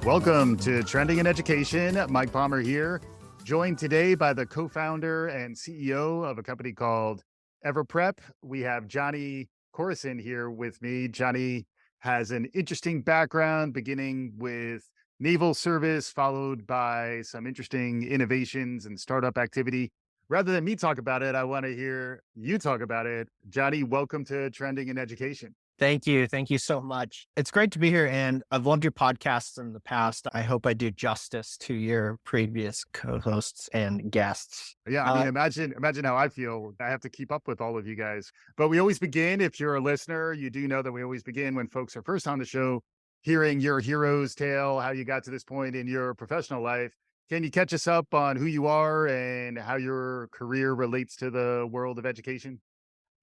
Welcome to Trending in Education. Mike Palmer here, joined today by the co-founder and CEO of a company called Everprep. We have Jonny Coreson here with me. Jonny has an interesting background, beginning with naval service, followed by some interesting innovations and startup activity. Rather than me talk about it, I want to hear you talk about it. Jonny, welcome to Trending in Education. Thank you. Thank you so much. It's great to be here. And I've loved your podcasts in the past. I hope I do justice to your previous co-hosts and guests. Yeah, I mean, imagine how I feel. I have to keep up with all of you guys. But we always begin, if you're a listener, you do know that we always begin when folks are first on the show, hearing your hero's tale, how you got to this point in your professional life. Can you catch us up on who you are and how your career relates to the world of education?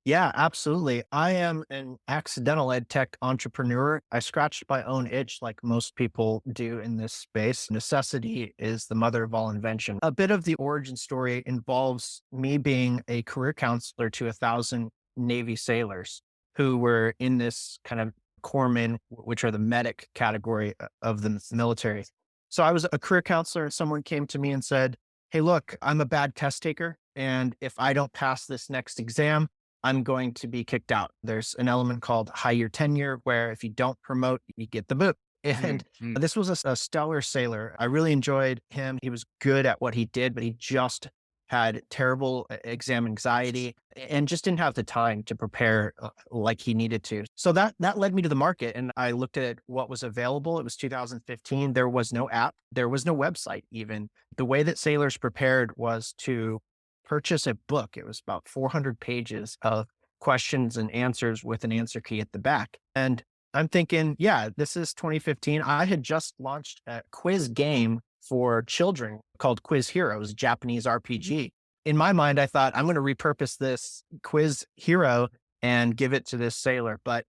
Yeah, absolutely. I am an accidental ed tech entrepreneur. I scratched my own itch like most people do in this space. Necessity is the mother of all invention. A bit of the origin story involves me being a career counselor to 1,000 Navy sailors who were in this kind of corpsmen, which are the medic category of the military. So I was a career counselor and someone came to me and said, "Hey, look, I'm a bad test taker. And if I don't pass this next exam, I'm going to be kicked out." There's an element called high year tenure where if you don't promote, you get the boot. And Mm-hmm. this was a stellar sailor. I really enjoyed him. He was good at what he did, but he just had terrible exam anxiety and just didn't have the time to prepare like he needed to. So that led me to the market and I looked at what was available. It was 2015. There was no app. There was no website even. The way that sailors prepared was to purchase a book. It was about 400 pages of questions and answers with an answer key at the back. And I'm thinking, yeah, this is 2015. I had just launched a quiz game for children called Quiz Heroes, Japanese RPG. In my mind, I thought I'm going to repurpose this Quiz Hero and give it to this sailor. But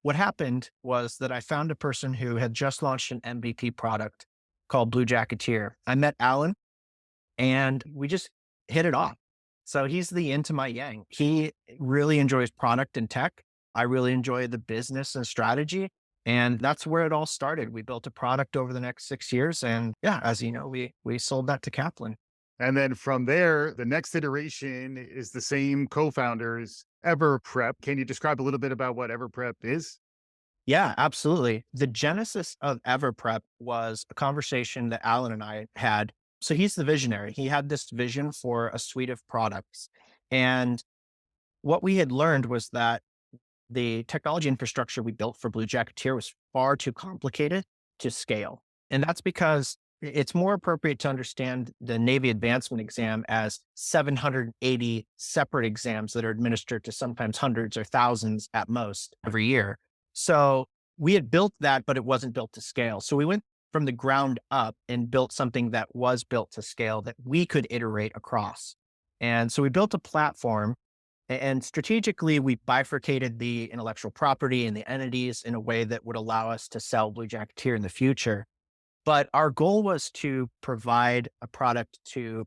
what happened was that I found a person who had just launched an MVP product called Bluejacketeer. I met Alan and we just hit it off. So he's the yin to my yang. He really enjoys product and tech. I really enjoy the business and strategy. And that's where it all started. We built a product over the next 6 years. And yeah, as you know, we sold that to Kaplan. And then from there, the next iteration is the same co-founders, Everprep. Can you describe a little bit about what Everprep is? Yeah, absolutely. The genesis of Everprep was a conversation that Alan and I had. So he's the visionary. He had this vision for a suite of products. And what we had learned was that the technology infrastructure we built for Bluejacketeer was far too complicated to scale. And that's because it's more appropriate to understand the Navy advancement exam as 780 separate exams that are administered to sometimes hundreds or thousands at most every year. So we had built that, but it wasn't built to scale. So we went from the ground up and built something that was built to scale that we could iterate across. And so we built a platform and strategically, we bifurcated the intellectual property and the entities in a way that would allow us to sell Bluejacketeer in the future. But our goal was to provide a product to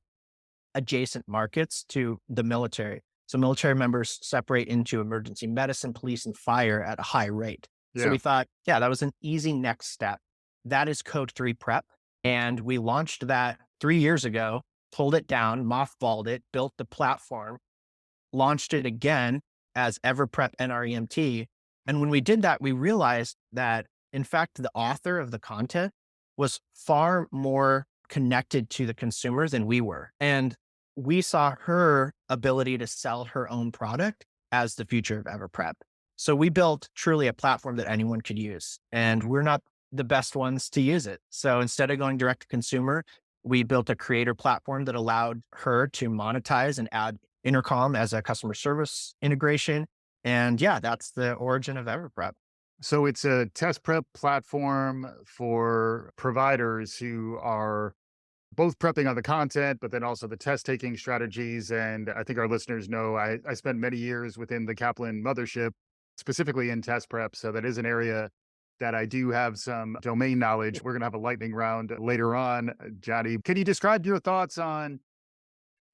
adjacent markets to the military. So military members separate into emergency medicine, police, and fire at a high rate. So Yeah. we thought, yeah, that was an easy next step. That is Code 3 Prep. And we launched that 3 years ago, pulled it down, mothballed it, built the platform, launched it again as Everprep NREMT. And when we did that, we realized that, in fact, the author of the content was far more connected to the consumer than we were. And we saw her ability to sell her own product as the future of Everprep. So we built truly a platform that anyone could use. And we're not the best ones to use it. So instead of going direct to consumer, we built a creator platform that allowed her to monetize and add Intercom as a customer service integration. And yeah, that's the origin of Everprep. So it's a test prep platform for providers who are both prepping on the content, but then also the test taking strategies. And I think our listeners know I spent many years within the Kaplan mothership, specifically in test prep. So that is an area that I do have some domain knowledge. We're going to have a lightning round later on. Jonny, can you describe your thoughts on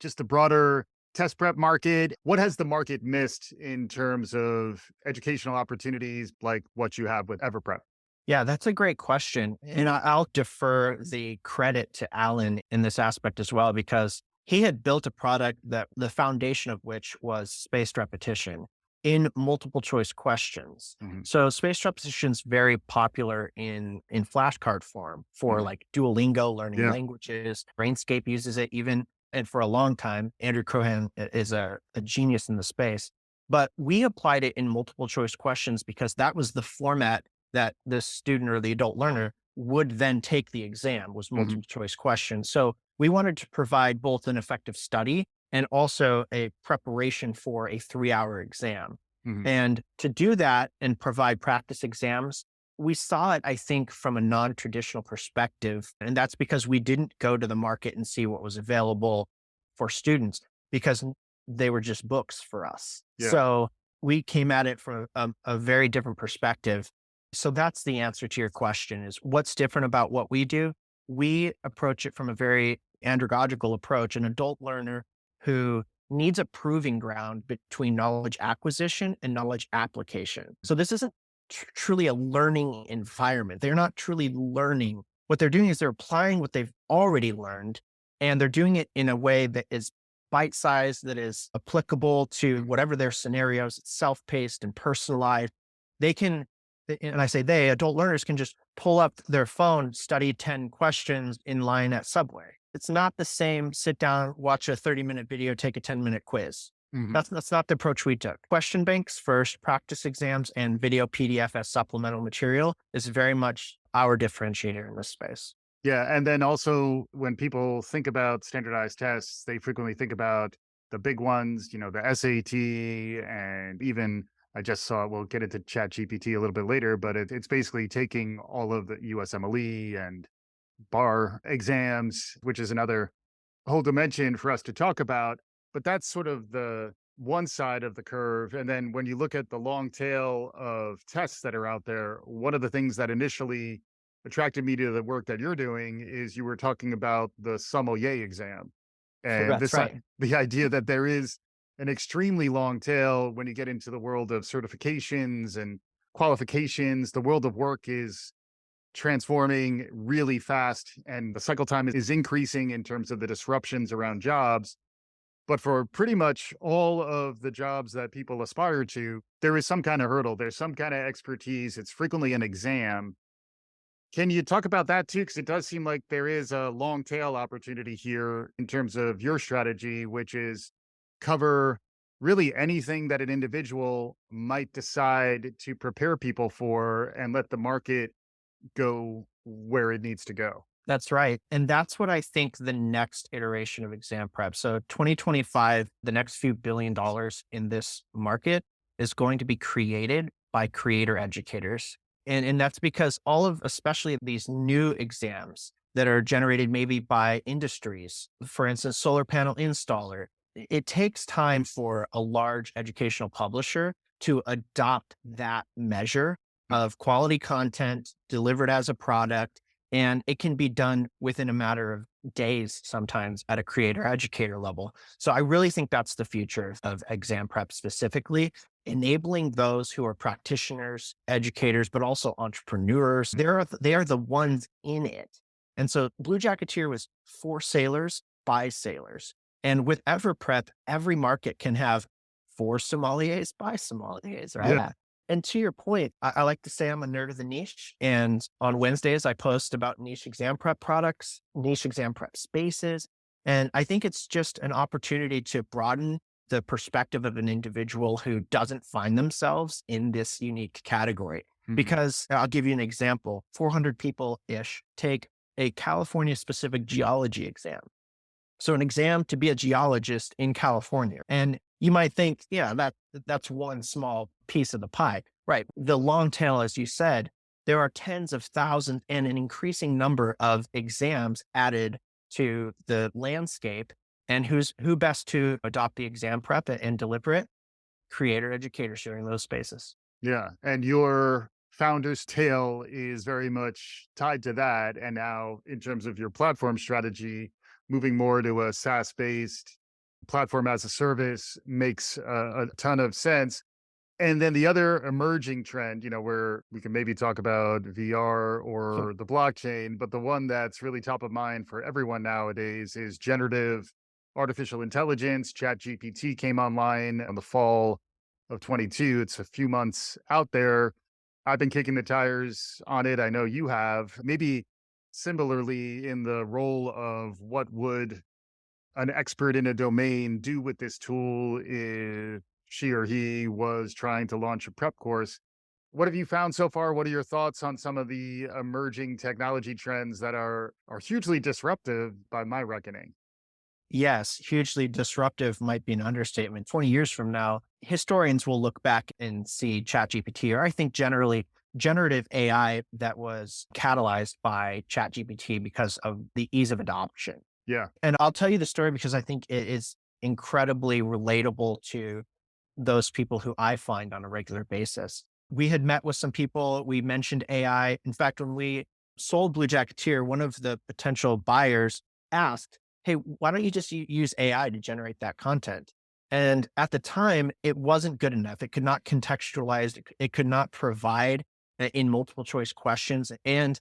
just the broader test prep market? What has the market missed in terms of educational opportunities like what you have with Everprep? Yeah, that's a great question. And I'll defer the credit to Alan in this aspect as well, because he had built a product that the foundation of which was spaced repetition in multiple choice questions. Hmm. So spaced repetition is very popular in flashcard form for Hmm. like Duolingo, learning Yeah. languages. Brainscape uses it even. And for a long time, Andrew Cohen is a genius in the space. But we applied it in multiple choice questions because that was the format that the student or the adult learner would then take the exam, was Hmm. multiple choice questions. So we wanted to provide both an effective study and also a preparation for a 3-hour exam. Hmm. And to do that and provide practice exams, we saw it, I think, from a non-traditional perspective. And that's because we didn't go to the market and see what was available for students because they were just books for us. Yeah. So we came at it from a very different perspective. So that's the answer to your question, is what's different about what we do? We approach it from a very andragogical approach, an adult learner who needs a proving ground between knowledge acquisition and knowledge application. So this isn't truly a learning environment. They're not truly learning. What they're doing is they're applying what they've already learned, and they're doing it in a way that is bite sized, that is applicable to whatever their scenarios. It's self paced and personalized. They can, and I say they, adult learners can just pull up their phone, study 10 questions in line at Subway. It's not the same sit down, watch a 30-minute video, take a 10-minute quiz. Hmm. That's not the approach we took. Question banks first, practice exams, and video PDF as supplemental material is very much our differentiator in this space. Yeah. And then also, when people think about standardized tests, they frequently think about the big ones, the SAT, and even I just saw, we'll get into ChatGPT a little bit later, but it's basically taking all of the USMLE and bar exams, which is another whole dimension for us to talk about. But that's sort of the one side of the curve. And then when you look at the long tail of tests that are out there, one of the things that initially attracted me to the work that you're doing is you were talking about the sommelier exam. And That's this right. the idea that there is an extremely long tail when you get into the world of certifications and qualifications. The world of work is transforming really fast, and the cycle time is increasing in terms of the disruptions around jobs. But for pretty much all of the jobs that people aspire to, there is some kind of hurdle, there's some kind of expertise. It's frequently an exam. Can you talk about that too? Because it does seem like there is a long tail opportunity here in terms of your strategy, which is cover really anything that an individual might decide to prepare people for and let the market go where it needs to go. That's right. And that's what I think the next iteration of exam prep. So 2025, the next few $1 billion in this market is going to be created by creator educators. And that's because all of, especially these new exams that are generated maybe by industries, for instance, solar panel installer, it takes time for a large educational publisher to adopt that measure of quality content delivered as a product, and it can be done within a matter of days, sometimes at a creator educator level. So I really think that's the future of exam prep specifically, enabling those who are practitioners, educators, but also entrepreneurs. They are the ones in it. And so Bluejacketeer was for sailors by sailors. And with Everprep, every market can have for sommeliers by sommeliers, right? Yeah. Yeah. And to your point, I like to say I'm a nerd of the niche. And on Wednesdays, I post about niche exam prep products, niche exam prep spaces. And I think it's just an opportunity to broaden the perspective of an individual who doesn't find themselves in this unique category. Mhm. Because I'll give you an example, 400 people ish take a California specific geology exam. So an exam to be a geologist in California. And you might think, yeah, that's one small piece of the pie. Right. The long tail, as you said, there are tens of thousands and an increasing number of exams added to the landscape. And who best to adopt the exam prep and deliver it? Creator educators during those spaces. Yeah. And your founder's tale is very much tied to that. And now, in terms of your platform strategy, moving more to a SaaS based platform as a service makes a ton of sense. And then the other emerging trend, where we can maybe talk about VR or the blockchain, but the one that's really top of mind for everyone nowadays is generative artificial intelligence. ChatGPT came online in the fall of 22. It's a few months out there. I've been kicking the tires on it. I know you have. Maybe similarly in the role of what would an expert in a domain do with this tool if she or he was trying to launch a prep course. What have you found so far? What are your thoughts on some of the emerging technology trends that are hugely disruptive by my reckoning? Yes, hugely disruptive might be an understatement. 20 years from now, historians will look back and see ChatGPT, or I think generally generative AI that was catalyzed by ChatGPT because of the ease of adoption. Yeah. And I'll tell you the story because I think it is incredibly relatable to those people who I find on a regular basis. We had met with some people. We mentioned AI. In fact, when we sold Bluejacketeer, one of the potential buyers asked, "Hey, why don't you just use AI to generate that content?" And at the time, it wasn't good enough. It could not contextualize, it could not provide in multiple choice questions. And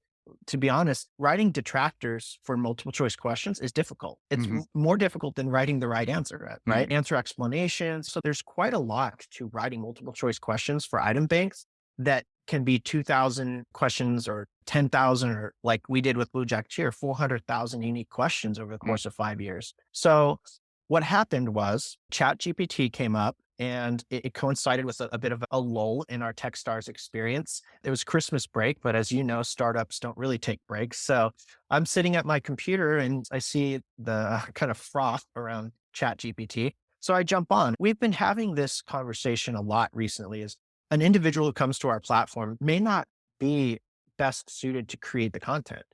to be honest, writing detractors for multiple choice questions is difficult. It's Hmm. more difficult than writing the right answer, right? Hmm. Answer explanations. So there's quite a lot to writing multiple choice questions for item banks that can be 2,000 questions or 10,000, or like we did with Blue Jack Cheer, 400,000 unique questions over the course of 5 years. So what happened was ChatGPT came up and it coincided with a bit of a lull in our Techstars experience. It was Christmas break, but as you know, startups don't really take breaks. So I'm sitting at my computer and I see the kind of froth around ChatGPT. So I jump on. We've been having this conversation a lot recently. Is an individual who comes to our platform may not be best suited to create the content.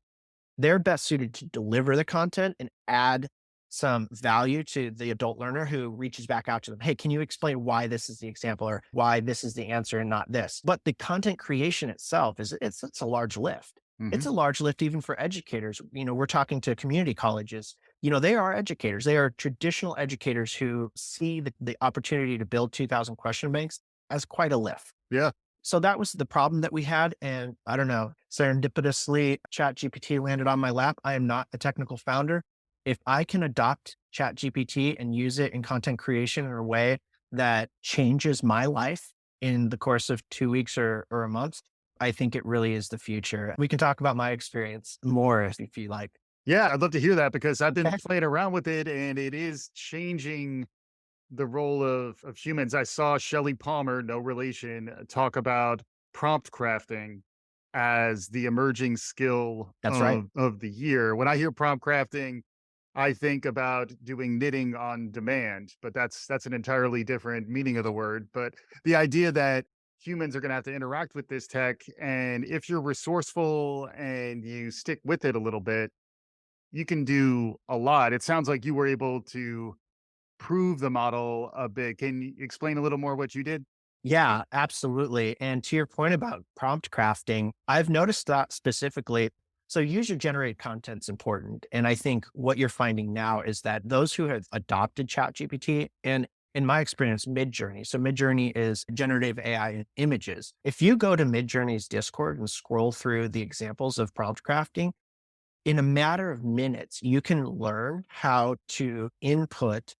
They're best suited to deliver the content and add some value to the adult learner who reaches back out to them. Hey, can you explain why this is the example or why this is the answer and not this? But the content creation itself it's a large lift. Hmm. It's a large lift even for educators. We're talking to community colleges. They are educators. They are traditional educators who see the opportunity to build 2,000 question banks as quite a lift. Yeah. So that was the problem that we had. And I don't know, serendipitously, ChatGPT landed on my lap. I am not a technical founder. If I can adopt ChatGPT and use it in content creation in a way that changes my life in the course of 2 weeks or a month, I think it really is the future. We can talk about my experience more if you like. Yeah. I'd love to hear that because I've been Okay. playing around with it and it is changing the role of humans. I saw Shelley Palmer, no relation, talk about prompt crafting as the emerging skill That's right. of the year. When I hear prompt crafting, I think about doing knitting on demand, but that's an entirely different meaning of the word. But the idea that humans are going to have to interact with this tech, and if you're resourceful and you stick with it a little bit, you can do a lot. It sounds like you were able to prove the model a bit. Can you explain a little more what you did? Yeah, absolutely. And to your point about prompt crafting, I've noticed that specifically. So user generated content is important. And I think what you're finding now is that those who have adopted ChatGPT and in my experience, Midjourney. So Midjourney is generative AI in images. If you go to Midjourney's Discord and scroll through the examples of prompt crafting, in a matter of minutes, you can learn how to input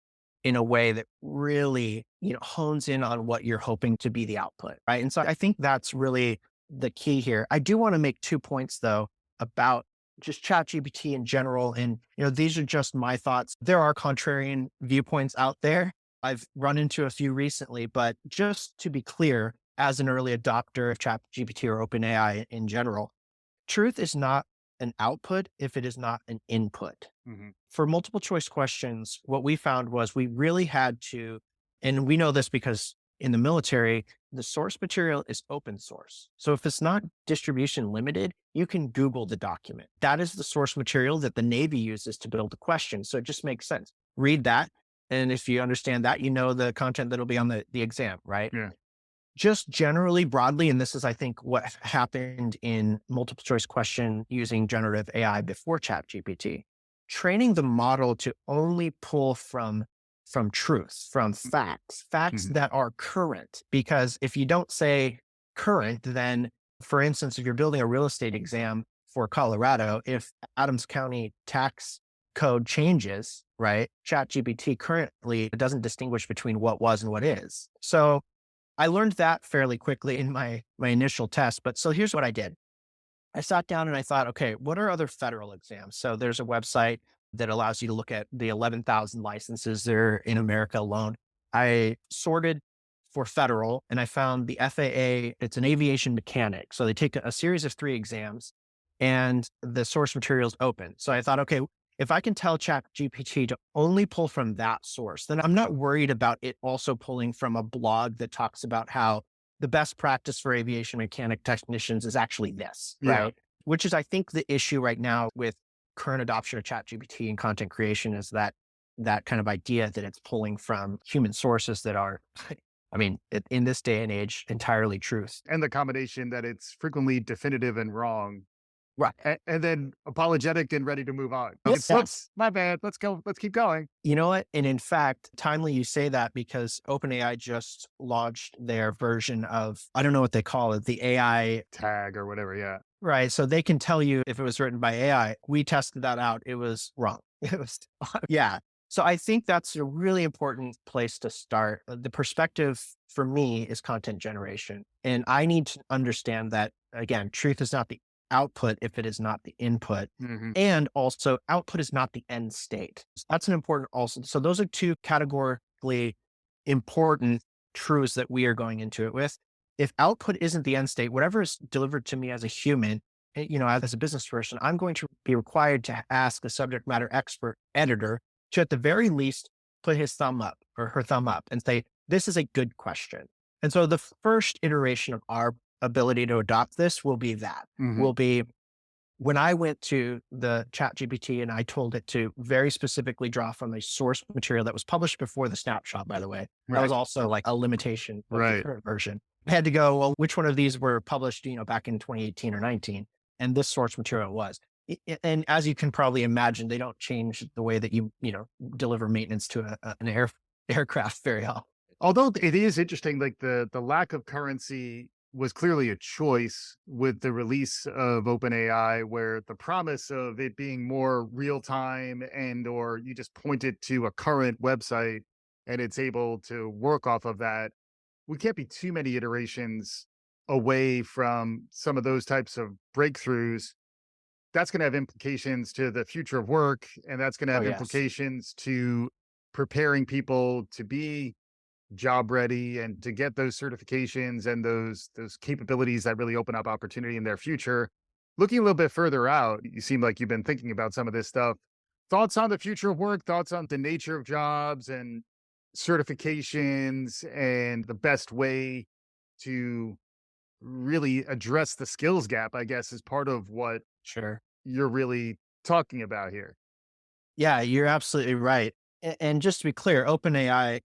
in a way that really, hones in on what you're hoping to be the output. Right. And so I think that's really the key here. I do want to make 2 points though about just ChatGPT in general. And, these are just my thoughts. There are contrarian viewpoints out there. I've run into a few recently, but just to be clear, as an early adopter of ChatGPT or OpenAI in general, truth is not an output if it is not an input. Mhm. For multiple choice questions, what we found was we really had to, and we know this because in the military, the source material is open source. So if it's not distribution limited, you can Google the document. That is the source material that the Navy uses to build a question. So it just makes sense. Read that. And if you understand that, you know the content that'll be on the exam, right? Yeah. Just generally broadly, and this is, I think, what happened in multiple choice question using generative AI before ChatGPT, training the model to only pull from from truth, from facts Mhm. that are current. Because if you don't say current, then for instance, if you're building a real estate exam for Colorado, if Adams County tax code changes, right? ChatGPT currently doesn't distinguish between what was and what is. So I learned that fairly quickly in my initial test. But so here's what I did. I sat down and I thought, okay, what are other federal exams? So there's a website that allows you to look at the 11,000 licenses there in America alone. I sorted for federal and I found the FAA, it's an aviation mechanic. So they take a series of 3 exams and the source material is open. So I thought, okay, if I can tell Chat GPT to only pull from that source, then I'm not worried about it also pulling from a blog that talks about how the best practice for aviation mechanic technicians is actually this, Yeah. right? Which is, I think, the issue right now with current adoption of ChatGPT and content creation is that kind of idea that it's pulling from human sources that are, I mean, in this day and age, entirely truth. And the combination that it's frequently definitive and wrong, Right. and then apologetic and ready to move on. It's, Yes. "Whoops, my bad. Let's go. Let's keep going." You know what? And in fact, timely you say that because OpenAI just launched their version of, I don't know what they call it, the AI. Tag or whatever, yeah. Right. So they can tell you if it was written by AI. We tested that out. It was wrong. It was, yeah. So I think that's a really important place to start. The perspective for me is content generation. And I need to understand that, again, truth is not the output if it is not the input. Mhm. And also, output is not the end state. So that's an important also. So those are two categorically important truths that we are going into it with. If output isn't the end state, whatever is delivered to me as a human, as a business person, I'm going to be required to ask a subject matter expert editor to, at the very least, put his thumb up or her thumb up and say, this is a good question. And so the first iteration of our ability to adopt this will be that, Mhm. will be when I went to the chat GPT and I told it to very specifically draw from a source material that was published before the snapshot, by the way, that was Right. also like a limitation of the Right. current version. I had to go, well, which one of these were published, back in 2018 or 19? And this source material was. And as you can probably imagine, they don't change the way that deliver maintenance to an aircraft very often. Although it is interesting, like the lack of currency was clearly a choice with the release of OpenAI, where the promise of it being more real time and or you just point it to a current website and it's able to work off of that. We can't be too many iterations away from some of those types of breakthroughs. That's going to have implications to the future of work, and that's going to Oh, have yes. implications to preparing people to be job ready and to get those certifications and those capabilities that really open up opportunity in their future. Looking a little bit further out, you seem like you've been thinking about some of this stuff. Thoughts on the future of work, thoughts on the nature of jobs and certifications and the best way to really address the skills gap, I guess, is part of what Sure. you're really talking about here. Yeah, you're absolutely right. And just to be clear, OpenAI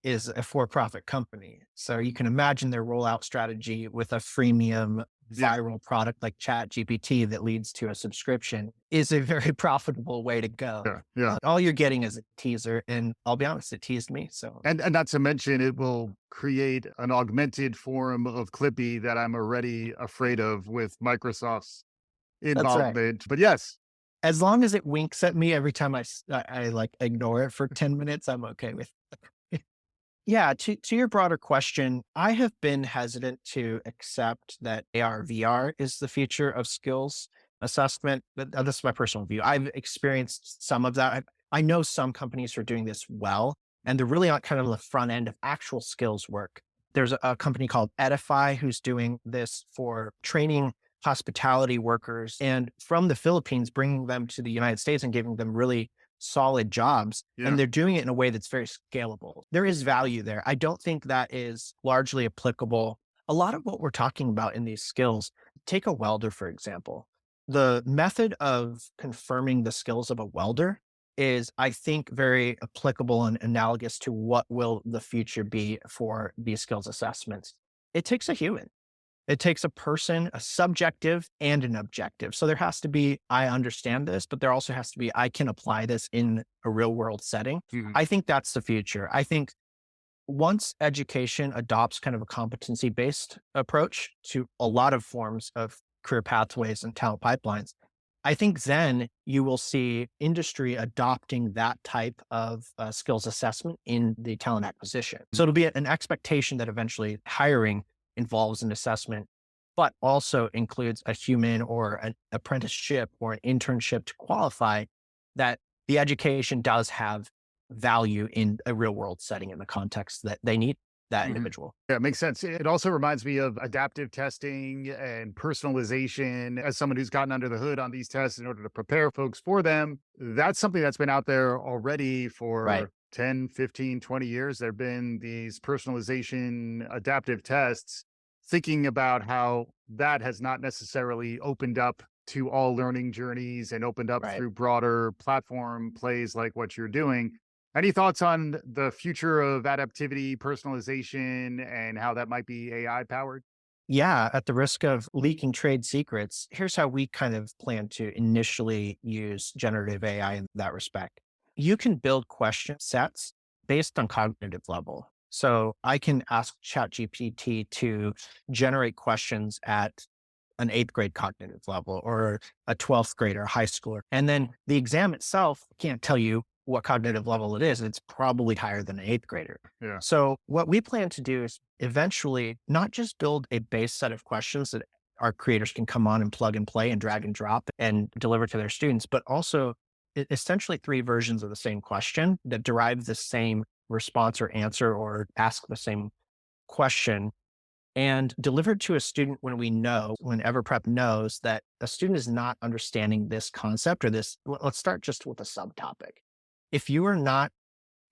is a for-profit company. So you can imagine their rollout strategy with a freemium Yeah, viral product like ChatGPT that leads to a subscription is a very profitable way to go. yeah, yeah. All you're getting is a teaser. And I'll be honest, it teased me. So And not to mention, it will create an augmented form of Clippy that I'm already afraid of with Microsoft's that's right. involvement. But yes, As long as it winks at me every time I like ignore it for 10 minutes, I'm okay with it. Yeah, to your broader question, I have been hesitant to accept that AR VR is the future of skills assessment. But this is my personal view. I've experienced some of that. I know some companies who are doing this well, and they're really on kind of the front end of actual skills work. There's a company called Edify who's doing this for training hospitality workers and from the Philippines, bringing them to the United States and giving them really solid jobs, yeah, and they're doing it in a way that's very scalable. There is value there. I don't think that is largely applicable. A lot of what we're talking about in these skills, take a welder, for example. The method of confirming the skills of a welder is, I think, very applicable and analogous to what will the future be for these skills assessments. It takes a human. It takes a person, a subjective and an objective. So there has to be, I understand this, but there also has to be, I can apply this in a real world setting. Mhm. I think that's the future. I think once education adopts kind of a competency based approach to a lot of forms of career pathways and talent pipelines, I think then you will see industry adopting that type of skills assessment in the talent acquisition. So it'll be an expectation that eventually hiring involves an assessment, but also includes a human or an apprenticeship or an internship to qualify that the education does have value in a real world setting in the context that they need that Mhm. individual. Yeah, it makes sense. It also reminds me of adaptive testing and personalization. As someone who's gotten under the hood on these tests in order to prepare folks for them, that's something that's been out there already Right. for 10, 15, 20 years. There have been these personalization adaptive tests, thinking about how that has not necessarily opened up to all learning journeys and opened up Right. through broader platform plays like what you're doing. Any thoughts on the future of adaptivity, personalization, and how that might be AI powered? Yeah, at the risk of leaking trade secrets, here's how we kind of plan to initially use generative AI in that respect. You can build question sets based on cognitive level. So I can ask ChatGPT to generate questions at an eighth grade cognitive level or a 12th grader, high schooler. And then the exam itself can't tell you what cognitive level it is. It's probably higher than an eighth grader. Yeah. So what we plan to do is eventually not just build a base set of questions that our creators can come on and plug and play and drag and drop and deliver to their students, but also essentially three versions of the same question that derive the same response or answer or ask the same question and delivered to a student when we know, when Everprep knows that a student is not understanding this concept or this. Let's start just with a subtopic. If you are not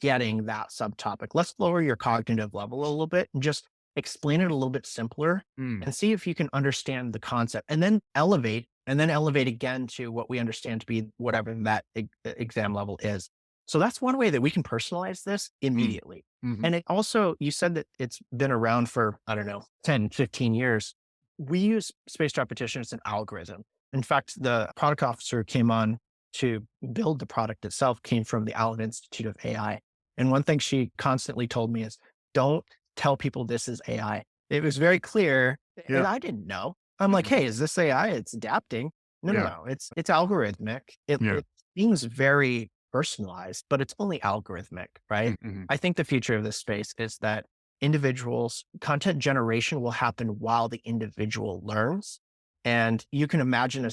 getting that subtopic, let's lower your cognitive level a little bit and just explain it a little bit simpler Mm. and see if you can understand the concept and then elevate again to what we understand to be whatever that exam level is. So that's one way that we can personalize this Mm. immediately. Mhm. And it also, you said that it's been around for, I don't know, 10, 15 years. We use spaced repetition as an algorithm. In fact, the product officer who came on to build the product itself came from the Allen Institute of AI. And one thing she constantly told me is don't tell people this is AI. It was very clear, and Yeah. I didn't know. I'm like, Mhm. hey, is this AI? It's adapting. No, no, Yeah. no. It's algorithmic. Yeah. It seems very personalized, but it's only algorithmic, right? Mhm. I think the future of this space is that individuals, content generation will happen while the individual learns. And you can imagine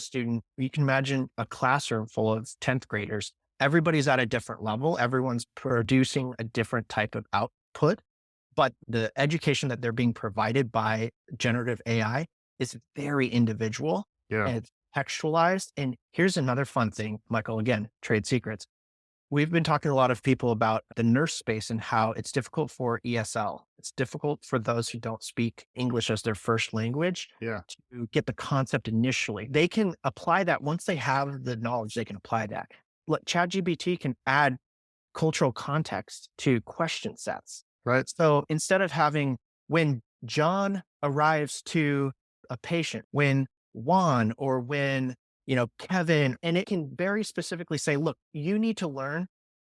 you can imagine a classroom full of 10th graders. Everybody's at a different level. Everyone's producing a different type of output, but the education that they're being provided by generative AI is very individual Yeah. and it's textualized. And here's another fun thing, Michael, again, trade secrets. We've been talking to a lot of people about the nurse space and how it's difficult for ESL. It's difficult for those who don't speak English as their first language Yeah. to get the concept initially. They can apply that once they have the knowledge, they can apply that. Look, ChatGPT can add cultural context to question sets. Right. So instead of having when John arrives to a patient, when Juan or when, Kevin, and it can very specifically say, look, you need to learn.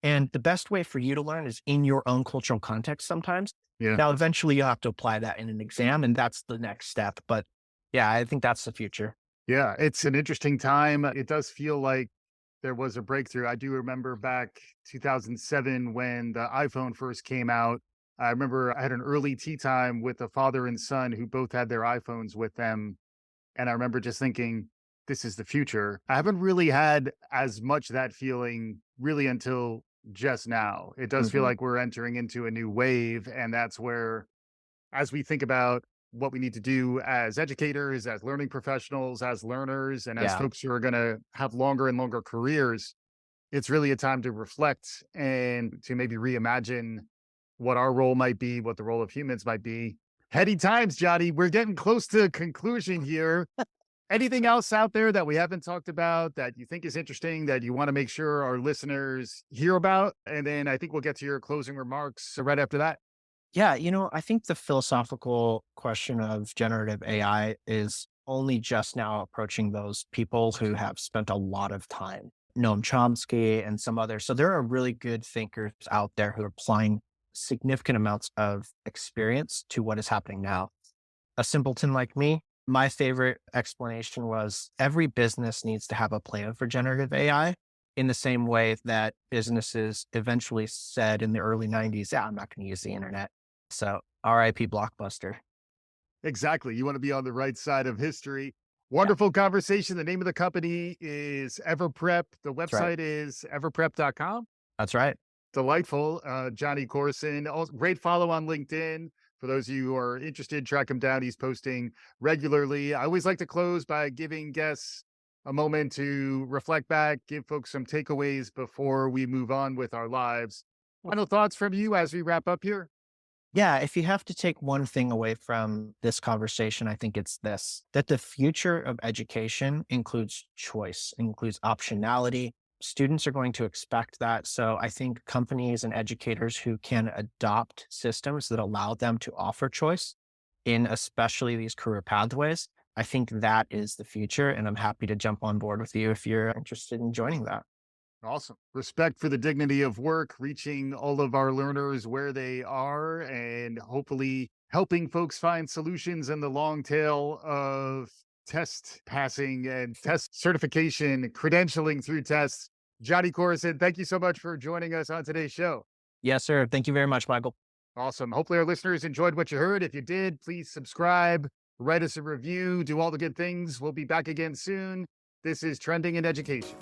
And the best way for you to learn is in your own cultural context sometimes. Yeah. Now, eventually you'll have to apply that in an exam, and that's the next step. But yeah, I think that's the future. Yeah. It's an interesting time. It does feel like there was a breakthrough. I do remember back 2007 when the iPhone first came out. I remember I had an early tea time with a father and son who both had their iPhones with them. And I remember just thinking, this is the future. I haven't really had as much that feeling really until just now. It does feel Mhm. like we're entering into a new wave. And that's where, as we think about what we need to do as educators, as learning professionals, as learners, and as Yeah. folks who are going to have longer and longer careers, it's really a time to reflect and to maybe reimagine what our role might be, what the role of humans might be. Heady times, Johnny. We're getting close to a conclusion here. Anything else out there that we haven't talked about that you think is interesting that you want to make sure our listeners hear about? And then I think we'll get to your closing remarks right after that. Yeah, I think the philosophical question of generative AI is only just now approaching those people who have spent a lot of time. Noam Chomsky and some others. So there are really good thinkers out there who are applying significant amounts of experience to what is happening now. A simpleton like me, my favorite explanation was every business needs to have a plan for generative AI in the same way that businesses eventually said in the early 90s, yeah, I'm not going to use the internet. So RIP Blockbuster. Exactly. You want to be on the right side of history. Yeah, Wonderful conversation. The name of the company is Everprep. The that's right. website is everprep.com. That's right. Delightful. Jonny Coreson. Also, great follow on LinkedIn. For those of you who are interested, track him down. He's posting regularly. I always like to close by giving guests a moment to reflect back, give folks some takeaways before we move on with our lives. Final thoughts from you as we wrap up here? Yeah, if you have to take one thing away from this conversation, I think it's this that the future of education includes choice, includes optionality. Students are going to expect that. So I think companies and educators who can adopt systems that allow them to offer choice in especially these career pathways, I think that is the future. And I'm happy to jump on board with you if you're interested in joining that. Awesome. Respect for the dignity of work, reaching all of our learners where they are, and hopefully helping folks find solutions in the long tail of test passing and test certification, credentialing through tests. Johnny Corson, thank you so much for joining us on today's show. Yes, sir. Thank you very much, Michael. Awesome. Hopefully, our listeners enjoyed what you heard. If you did, please subscribe, write us a review, do all the good things. We'll be back again soon. This is Trending in Education.